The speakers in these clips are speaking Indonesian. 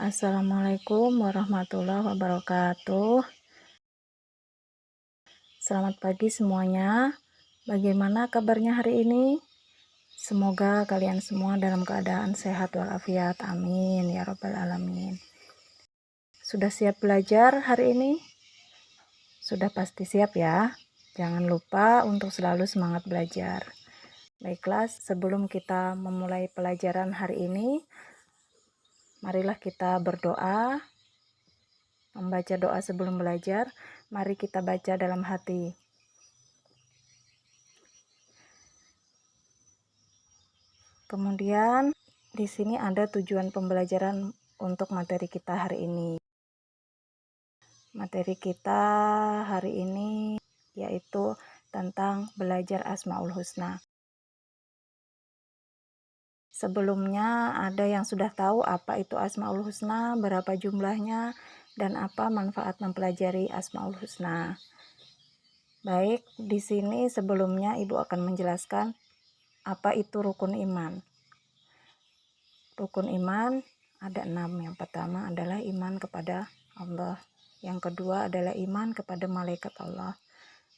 Assalamualaikum warahmatullahi wabarakatuh. Selamat pagi semuanya. Bagaimana kabarnya hari ini? Semoga kalian semua dalam keadaan sehat walafiat. Amin ya rabbal alamin. Sudah siap belajar hari ini? Sudah pasti siap ya. Jangan lupa untuk selalu semangat belajar. Baiklah, sebelum kita memulai pelajaran hari ini, marilah kita berdoa. Membaca doa sebelum belajar, mari kita baca dalam hati. Kemudian di sini ada tujuan pembelajaran untuk materi kita hari ini. Materi kita hari ini yaitu tentang belajar Asmaul Husna. Sebelumnya ada yang sudah tahu apa itu Asmaul Husna, berapa jumlahnya, dan apa manfaat mempelajari Asmaul Husna. Baik, di sini sebelumnya Ibu akan menjelaskan apa itu rukun iman. Rukun iman ada 6. Yang pertama adalah iman kepada Allah. Yang kedua adalah iman kepada malaikat Allah.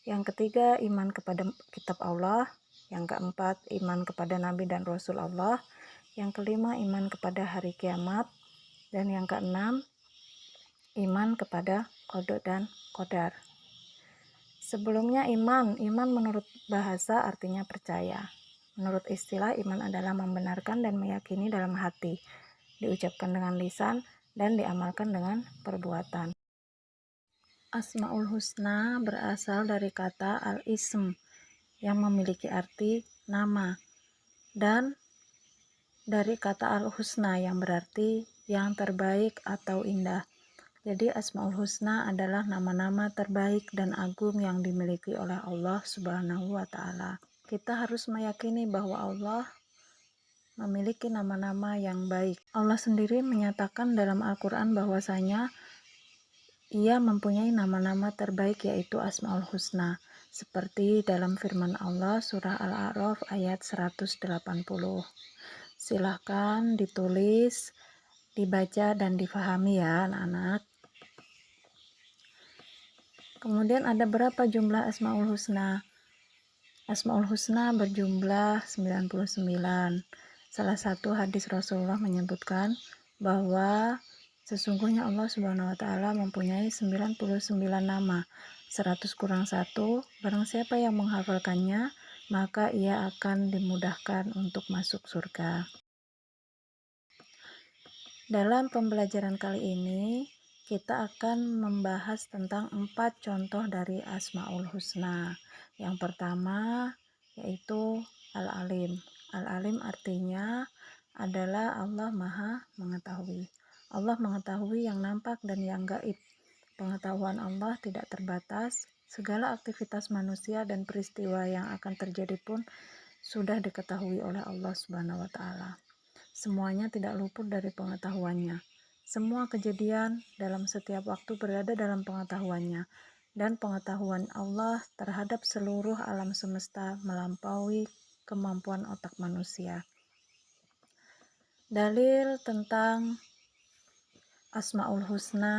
Yang ketiga iman kepada kitab Allah. Yang keempat iman kepada nabi dan rasul Allah. Yang kelima iman kepada hari kiamat. Dan yang keenam iman kepada qada dan qadar. Sebelumnya iman menurut bahasa artinya percaya. Menurut istilah, iman adalah membenarkan dan meyakini dalam hati, diucapkan dengan lisan, dan diamalkan dengan perbuatan. Asmaul Husna berasal dari kata al-ism yang memiliki arti nama, dan dari kata al-husna yang berarti yang terbaik atau indah. Jadi Asmaul Husna adalah nama-nama terbaik dan agung yang dimiliki oleh Allah Subhanahu wa Ta'ala. Kita harus meyakini bahwa Allah memiliki nama-nama yang baik. Allah sendiri menyatakan dalam Al-Quran bahwasanya Ia mempunyai nama-nama terbaik yaitu Asmaul Husna. Seperti dalam firman Allah surah Al-A'raf ayat 180. Silahkan ditulis, dibaca, dan difahami ya anak-anak. Kemudian ada berapa jumlah Asmaul Husna? Asmaul Husna berjumlah 99. Salah satu hadis Rasulullah menyebutkan bahwa sesungguhnya Allah Subhanahu wa Ta'ala mempunyai 99 nama. 100 kurang 1, barang siapa yang menghafalkannya, maka ia akan dimudahkan untuk masuk surga. Dalam pembelajaran kali ini, kita akan membahas tentang 4 contoh dari Asmaul Husna. Yang pertama yaitu Al-Alim. Al-Alim artinya adalah Allah Maha Mengetahui. Allah mengetahui yang nampak dan yang gaib. Pengetahuan Allah tidak terbatas. Segala aktivitas manusia dan peristiwa yang akan terjadi pun sudah diketahui oleh Allah Subhanahu wa Ta'ala. Semuanya tidak luput dari pengetahuannya. Semua kejadian dalam setiap waktu berada dalam pengetahuannya, dan pengetahuan Allah terhadap seluruh alam semesta melampaui kemampuan otak manusia. Dalil tentang Asmaul Husna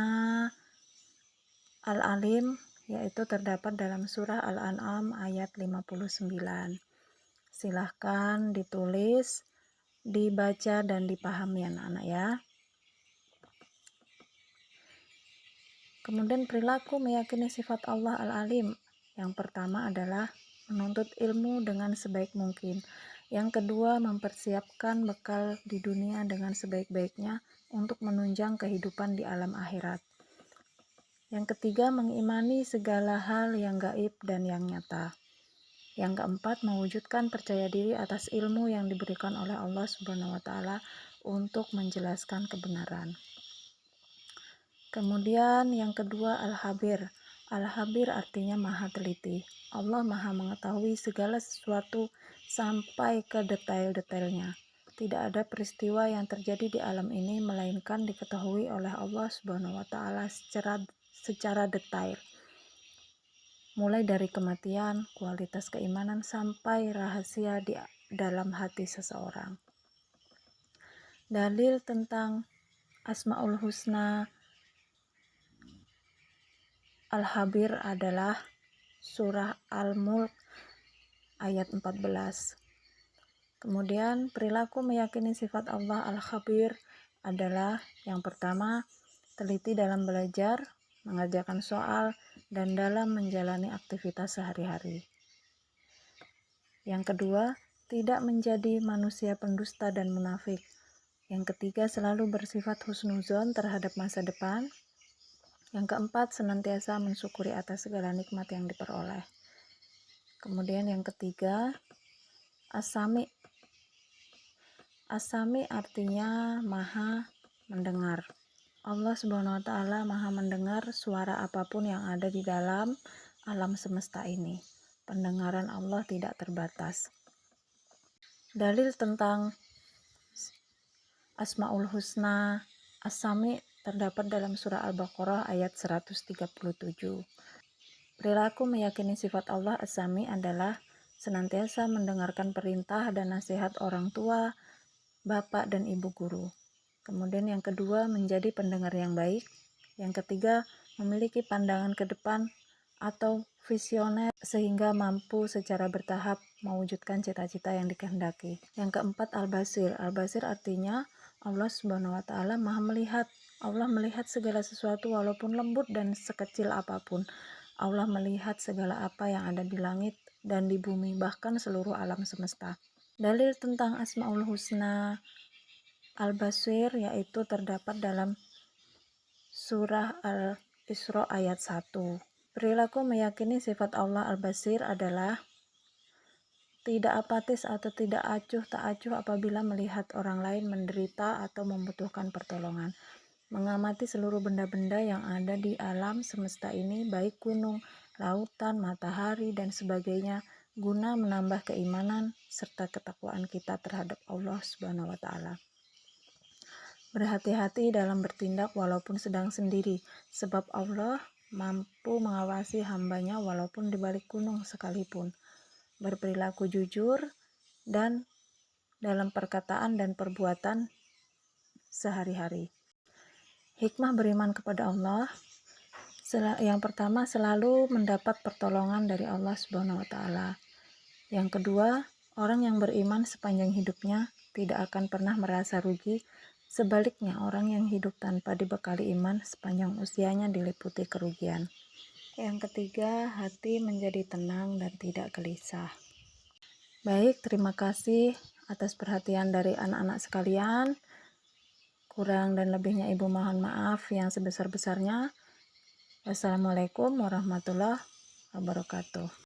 Al-Alim yaitu terdapat dalam surah Al-An'am ayat 59. Silahkan ditulis, dibaca, dan dipahami anak-anak ya. Kemudian perilaku meyakini sifat Allah Al-Alim. Yang pertama adalah menuntut ilmu dengan sebaik mungkin. Yang kedua, mempersiapkan bekal di dunia dengan sebaik-baiknya untuk menunjang kehidupan di alam akhirat. Yang ketiga, mengimani segala hal yang gaib dan yang nyata. Yang keempat, mewujudkan percaya diri atas ilmu yang diberikan oleh Allah Subhanahu wa Ta'ala untuk menjelaskan kebenaran. Kemudian yang kedua, Al-Habir. Al-Habir artinya maha teliti. Allah maha mengetahui segala sesuatu sampai ke detail-detailnya. Tidak ada peristiwa yang terjadi di alam ini melainkan diketahui oleh Allah Subhanahu wa Ta'ala secara detail. Mulai dari kematian, kualitas keimanan, sampai rahasia di dalam hati seseorang. Dalil tentang Asmaul Husna Al-Habir adalah surah Al-Mulk ayat 14. Kemudian perilaku meyakini sifat Allah Al-Khabir adalah yang pertama, teliti dalam belajar, mengerjakan soal, dan dalam menjalani aktivitas sehari-hari. Yang kedua, tidak menjadi manusia pendusta dan munafik. Yang ketiga, selalu bersifat husnuzon terhadap masa depan. Yang keempat, senantiasa mensyukuri atas segala nikmat yang diperoleh. Kemudian yang ketiga, As-Sami. As-Sami artinya maha mendengar. Allah Subhanahu wa Ta'ala maha mendengar suara apapun yang ada di dalam alam semesta ini. Pendengaran Allah tidak terbatas. Dalil tentang Asmaul Husna As-Sami terdapat dalam surah Al-Baqarah ayat 137. Perilaku meyakini sifat Allah As-Sami adalah senantiasa mendengarkan perintah dan nasihat orang tua, bapak dan ibu guru. Kemudian yang kedua, menjadi pendengar yang baik. Yang ketiga, memiliki pandangan ke depan atau visioner sehingga mampu secara bertahap mewujudkan cita-cita yang dikehendaki. Yang keempat, Al-Basir. Al-Basir artinya Allah Subhanahu wa Ta'ala maha melihat. Allah melihat segala sesuatu walaupun lembut dan sekecil apapun. Allah melihat segala apa yang ada di langit dan di bumi, bahkan seluruh alam semesta. Dalil tentang Asmaul Husna Al-Basir yaitu terdapat dalam surah Al-Isra ayat 1. Perilaku meyakini sifat Allah Al-Basir adalah tidak apatis atau tidak acuh tak acuh apabila melihat orang lain menderita atau membutuhkan pertolongan. Mengamati seluruh benda-benda yang ada di alam semesta ini, baik gunung, lautan, matahari, dan sebagainya, guna menambah keimanan serta ketakwaan kita terhadap Allah Subhanahu wa Ta'ala. Berhati-hati dalam bertindak walaupun sedang sendiri, sebab Allah mampu mengawasi hambanya walaupun di balik gunung sekalipun. Berperilaku jujur dan dalam perkataan dan perbuatan sehari-hari. Hikmah beriman kepada Allah. Yang pertama, selalu mendapat pertolongan dari Allah Subhanahu wa Ta'ala. Yang kedua, orang yang beriman sepanjang hidupnya tidak akan pernah merasa rugi. Sebaliknya, orang yang hidup tanpa dibekali iman sepanjang usianya diliputi kerugian. Yang ketiga, hati menjadi tenang dan tidak gelisah. Baik, terima kasih atas perhatian dari anak-anak sekalian. Kurang dan lebihnya Ibu mohon maaf yang sebesar-besarnya. Wassalamualaikum warahmatullahi wabarakatuh.